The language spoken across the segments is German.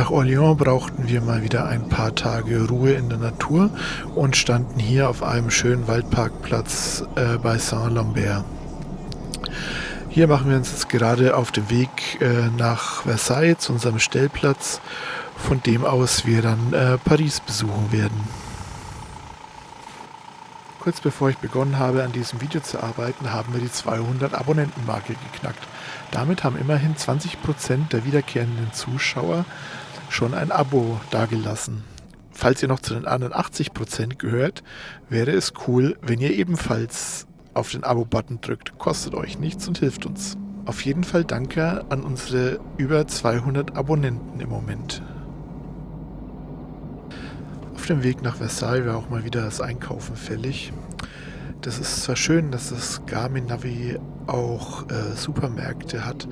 Nach Orléans brauchten wir mal wieder ein paar Tage Ruhe in der Natur und standen hier auf einem schönen Waldparkplatz bei Saint-Lambert. Hier machen wir uns jetzt gerade auf den Weg nach Versailles zu unserem Stellplatz, von dem aus wir dann Paris besuchen werden. Kurz bevor ich begonnen habe, an diesem Video zu arbeiten, haben wir die 200 Abonnentenmarke geknackt. Damit haben immerhin 20% der wiederkehrenden Zuschauer schon ein Abo dagelassen. Falls ihr noch zu den anderen 80% gehört, wäre es cool, wenn ihr ebenfalls auf den Abo-Button drückt. Kostet euch nichts und hilft uns. Auf jeden Fall danke an unsere über 200 Abonnenten im Moment. Auf dem Weg nach Versailles war auch mal wieder das Einkaufen fällig. Das ist zwar schön, dass das Garmin Navi auch Supermärkte hat.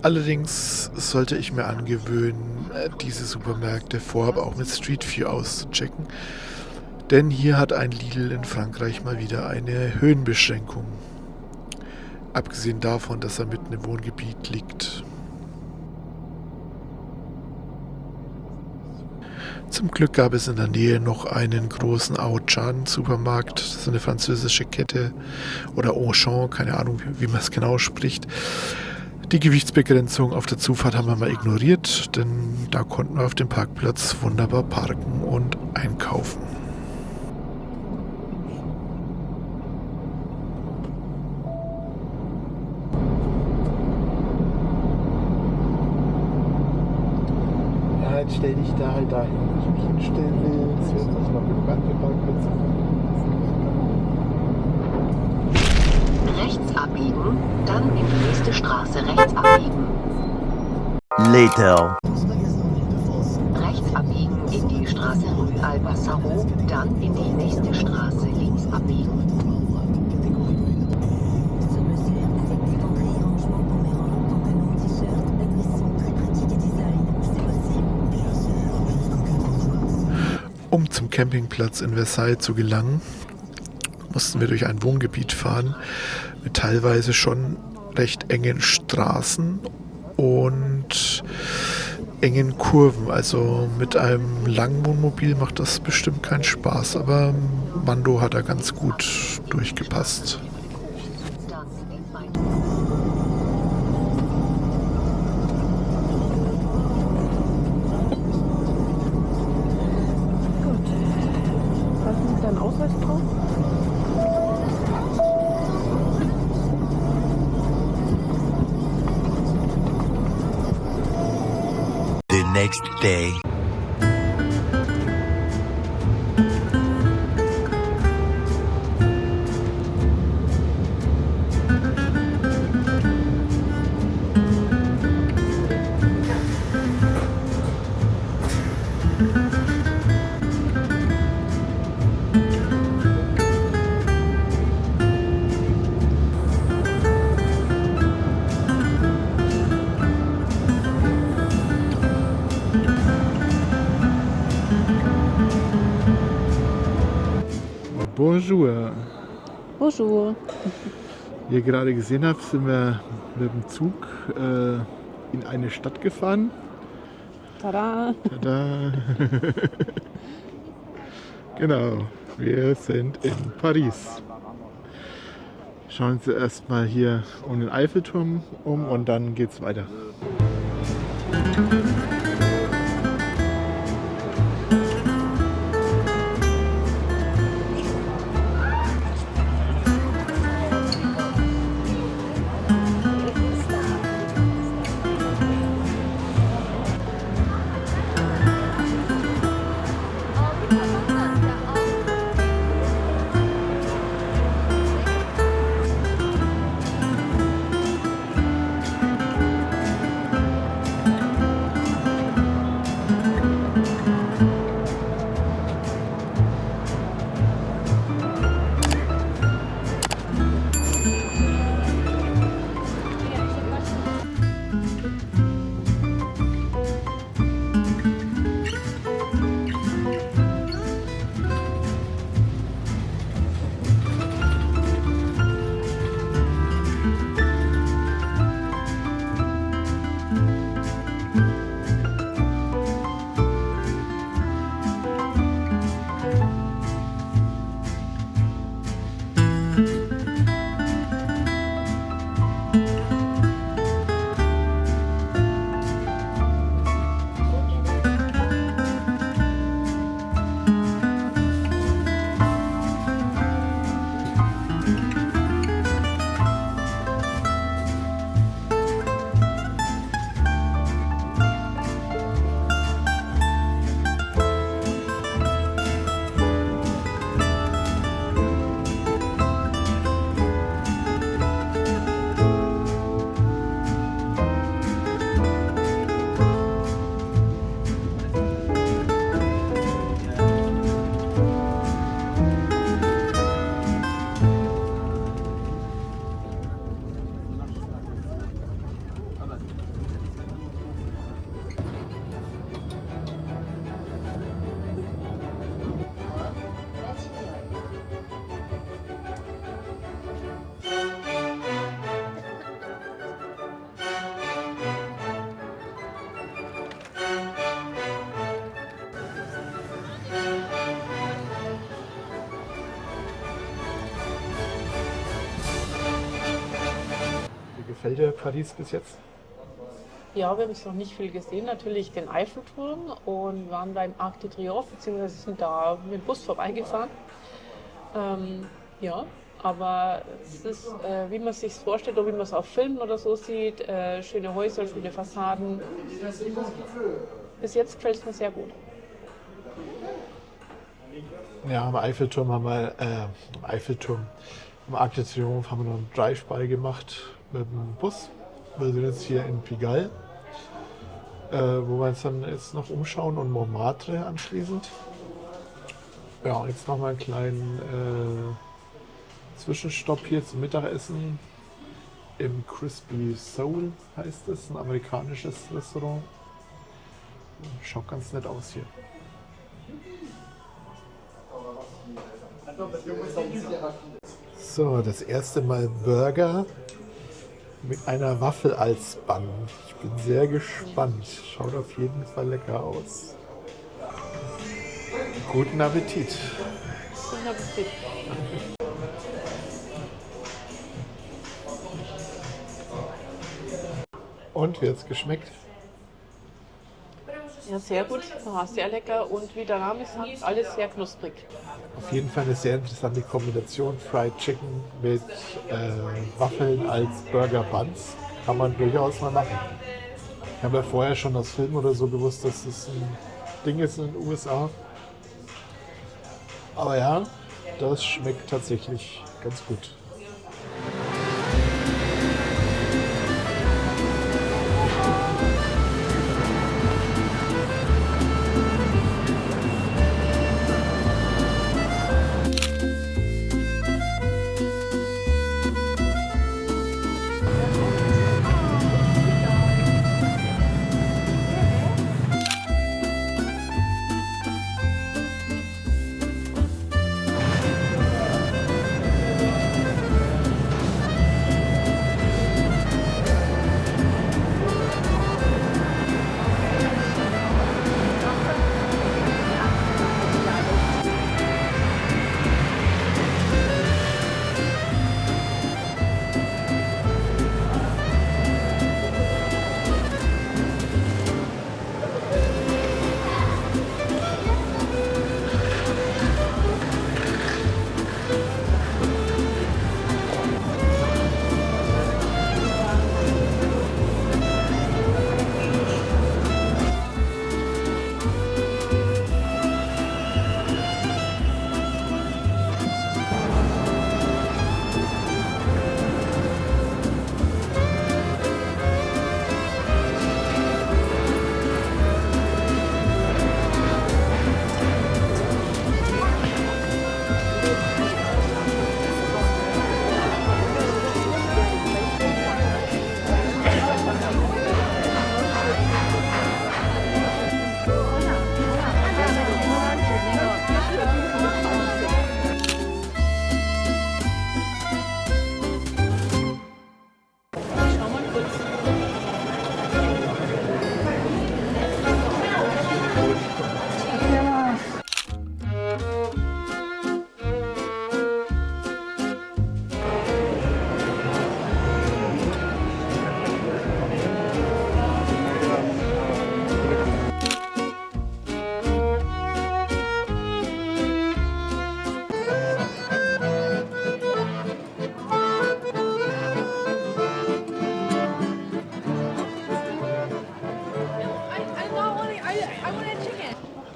Allerdings sollte ich mir angewöhnen, diese Supermärkte vorab auch mit Street View auszuchecken. Denn hier hat ein Lidl in Frankreich mal wieder eine Höhenbeschränkung. Abgesehen davon, dass er mitten im Wohngebiet liegt. Zum Glück gab es in der Nähe noch einen großen Auchan-Supermarkt. Das ist eine französische Kette. Oder Auchan, keine Ahnung, wie man es genau spricht. Die Gewichtsbegrenzung auf der Zufahrt haben wir mal ignoriert, denn da konnten wir auf dem Parkplatz wunderbar parken und einkaufen. Jetzt stell dich da halt dahin, wo ich mich hinstellen will. Das wird also noch genug andere Parkplätze. Rechts abbiegen, dann in die nächste Straße rechts abbiegen. Later. Rechts abbiegen in die Straße Rue Albazaro, dann in die nächste Straße links abbiegen. Um zum Campingplatz in Versailles zu gelangen, mussten wir durch ein Wohngebiet fahren mit teilweise schon recht engen Straßen und engen Kurven. Also mit einem langen Wohnmobil macht das bestimmt keinen Spaß, aber Mando hat da ganz gut durchgepasst. Ausweis drauf? The next day. Bonjour. Bonjour. Wie ihr gerade gesehen habt, sind wir mit dem Zug in eine Stadt gefahren. Tada! Tada! Genau, wir sind in Paris. Schauen uns erstmal hier um den Eiffelturm um und dann geht's weiter. gefällt dir Paris bis jetzt? Ja, wir haben jetzt noch nicht viel gesehen. Natürlich den Eiffelturm und waren beim Arc de Triomphe, beziehungsweise sind da mit dem Bus vorbeigefahren. Ja, aber es ist, wie man es sich vorstellt oder wie man es auf Filmen oder so sieht, schöne Häuser, schöne Fassaden. Bis jetzt gefällt es mir sehr gut. Ja, am Eiffelturm haben wir, am Arc de Triomphe haben wir noch einen Drive-by gemacht mit dem Bus. Wir sind jetzt hier in Pigalle, wo wir uns dann jetzt noch umschauen und Montmartre anschließend. Ja, jetzt noch mal einen kleinen Zwischenstopp hier zum Mittagessen im Crispy Soul heißt es, ein amerikanisches Restaurant. Schaut ganz nett aus hier. So, das erste Mal Burger mit einer Waffel als Bun. Ich bin sehr gespannt. Schaut auf jeden Fall lecker aus. Guten Appetit. Guten Appetit. Und wie hat's geschmeckt? Ja, sehr gut. War sehr lecker und wie der Name sagt, alles sehr knusprig. Auf jeden Fall eine sehr interessante Kombination. Fried Chicken mit Waffeln als Burger Buns. Kann man durchaus mal machen. Ich habe ja vorher schon aus Filmen oder so gewusst, dass das ein Ding ist in den USA. Aber ja, das schmeckt tatsächlich ganz gut.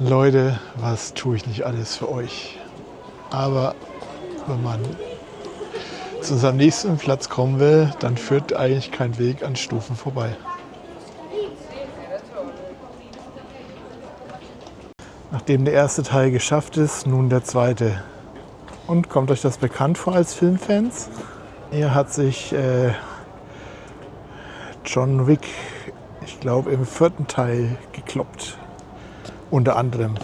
Leute, was tue ich nicht alles für euch? Aber wenn man zu unserem nächsten Platz kommen will, dann führt eigentlich kein Weg an Stufen vorbei. Nachdem der erste Teil geschafft ist, nun der zweite. Und kommt euch das bekannt vor als Filmfans? Hier hat sich John Wick, ich glaube, im 4. Teil gekloppt. Unter anderem.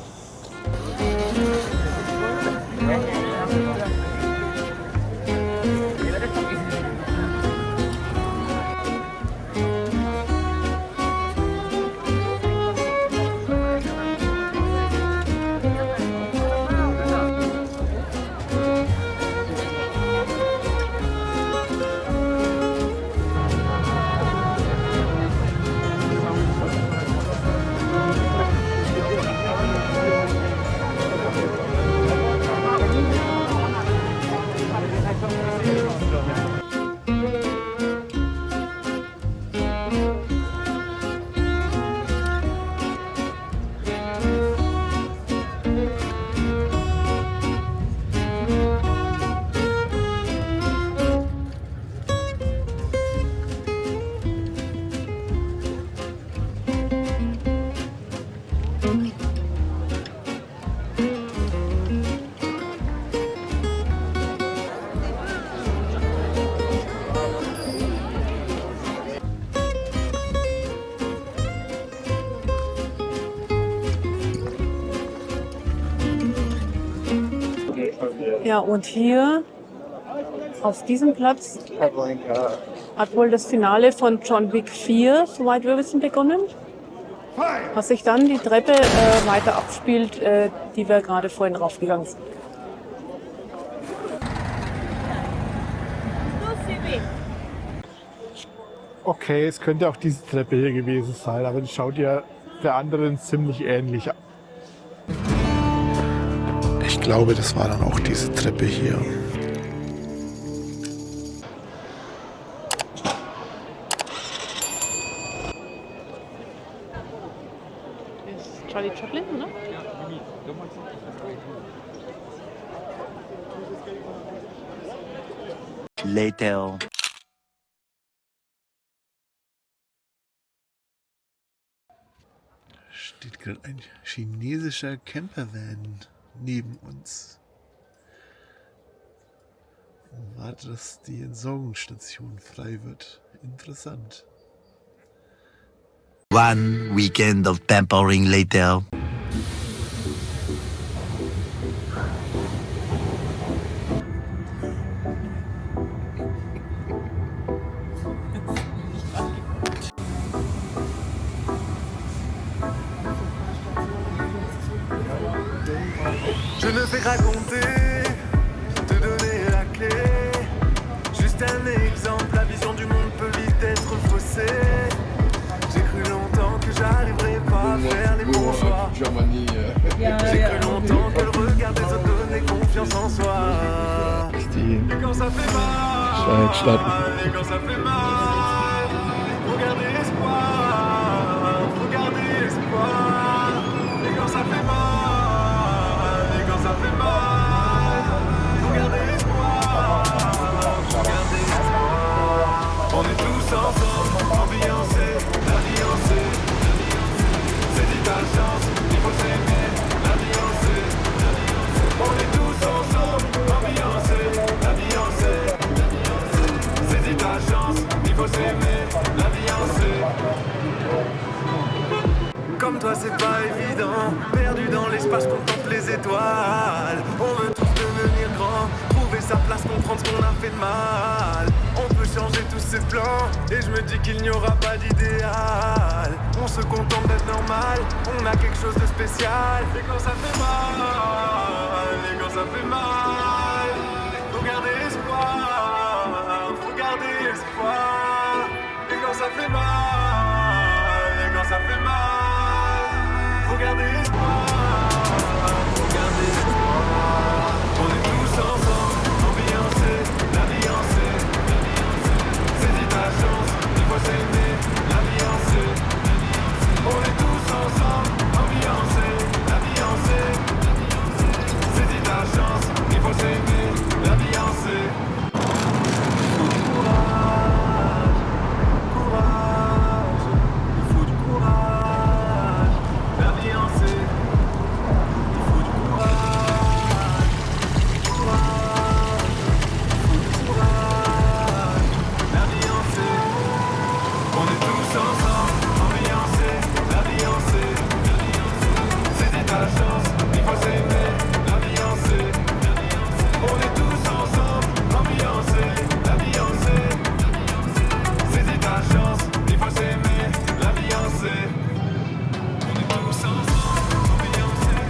Ja, und hier auf diesem Platz hat wohl das Finale von John Wick 4, soweit wir wissen, begonnen. Was sich dann die Treppe weiter abspielt, die wir gerade vorhin raufgegangen sind. Okay, es könnte auch diese Treppe hier gewesen sein, aber die schaut ja der anderen ziemlich ähnlich. Ich glaube, das war dann auch diese Treppe hier. Das ist Charlie Chaplin, oder? Later. Steht gerade ein chinesischer Campervan neben uns. Und wartet, dass die Entsorgungsstation frei wird. Interessant. One weekend of pampering later. Je ne vais raconter, te donner la clé. Juste un exemple, la vision du monde peut vite être faussée. J'ai cru longtemps que j'arriverais pas à faire les bons choix. J'ai cru longtemps que le regard des autres donnait confiance en soi. Et quand ça fait mal, et quand ça fait mal, faut garder espoir, faut garder espoir. Et quand ça fait mal, et quand ça fait mal, faut garder espoir, faut garder espoir. On est tous ensemble, ambiancés, la vie en C. C'est ta chance, il faut s'aimer, la vie en C. On est tous ensemble, ambiancés, la vie en C. C'est ta chance, il faut s'aimer, la vie en C. Comme toi c'est pas évident, perdu dans l'espace, contemple les étoiles. On veut tous devenir grands, trouver sa place, comprendre ce qu'on a fait de mal. On peut changer tous ses plans, et je me dis qu'il n'y aura pas d'idéal. On se contente d'être normal, on a quelque chose de spécial. Et quand ça fait mal, et quand ça fait mal, faut garder espoir, faut garder espoir. Et quand ça fait mal, et quand ça fait mal, faut garder espoir, faut garder espoir. On est tous ensemble, ambiancés, la vie en C. C'est ta chance, il faut s'aimer, la vie en C. On est tous ensemble, ambiancés, la vie en C. C'est ta chance, il faut s'aimer, la vie en C. Courage, courage, il faut du courage, la vie en C. Il faut du courage, courage, il faut du courage, la vie en C. On est tous ensemble, ambiancés, la vie en C. C'est ta chance, il faut s'aimer, la vie en C. On est tous ensemble, ambiancés, la vie en C. C'est ta chance, il faut s'aimer, la vie en C. On est tous ensemble, ambiancés.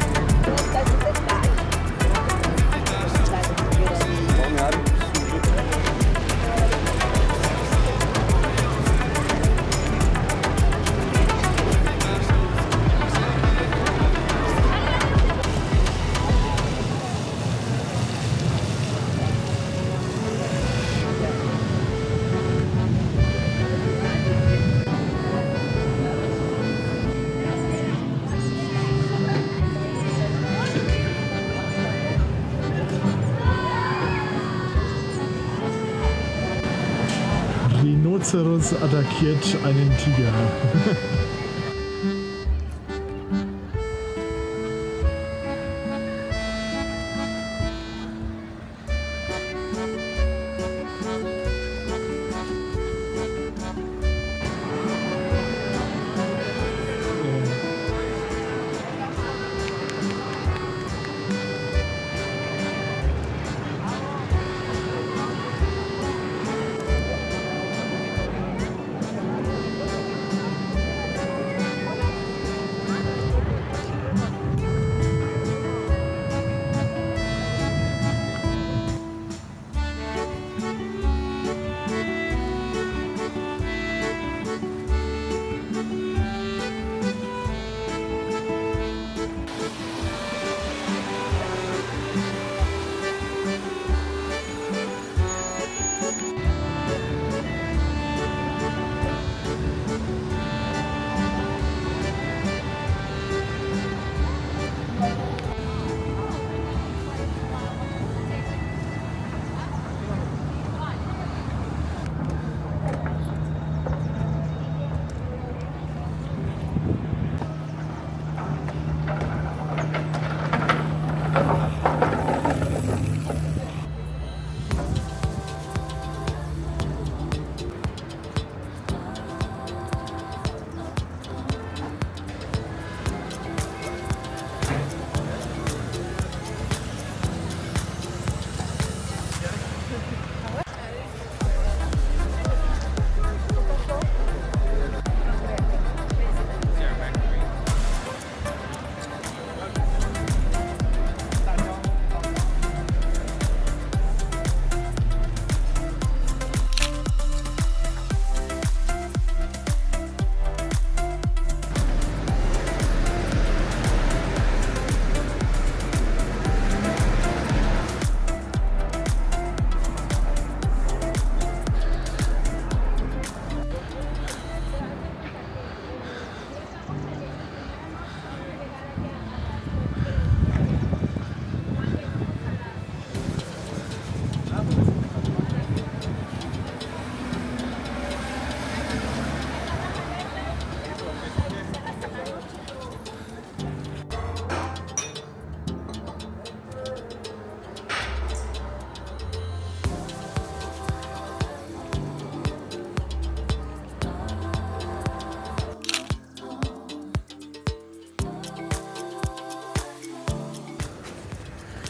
Rhinoceros attackiert einen Tiger.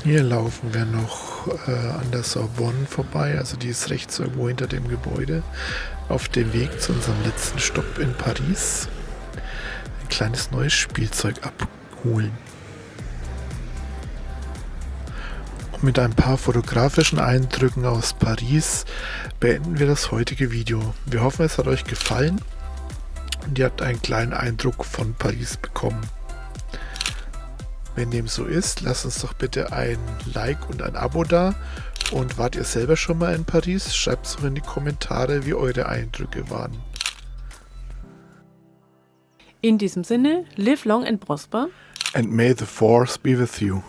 Hier laufen wir noch an der Sorbonne vorbei, also die ist rechts irgendwo hinter dem Gebäude, auf dem Weg zu unserem letzten Stopp in Paris. Ein kleines neues Spielzeug abholen. Und mit ein paar fotografischen Eindrücken aus Paris beenden wir das heutige Video. Wir hoffen, es hat euch gefallen und ihr habt einen kleinen Eindruck von Paris bekommen. Wenn dem so ist, lasst uns doch bitte ein Like und ein Abo da. Und wart ihr selber schon mal in Paris? Schreibt es doch in die Kommentare, wie eure Eindrücke waren. In diesem Sinne, live long and prosper. And may the force be with you.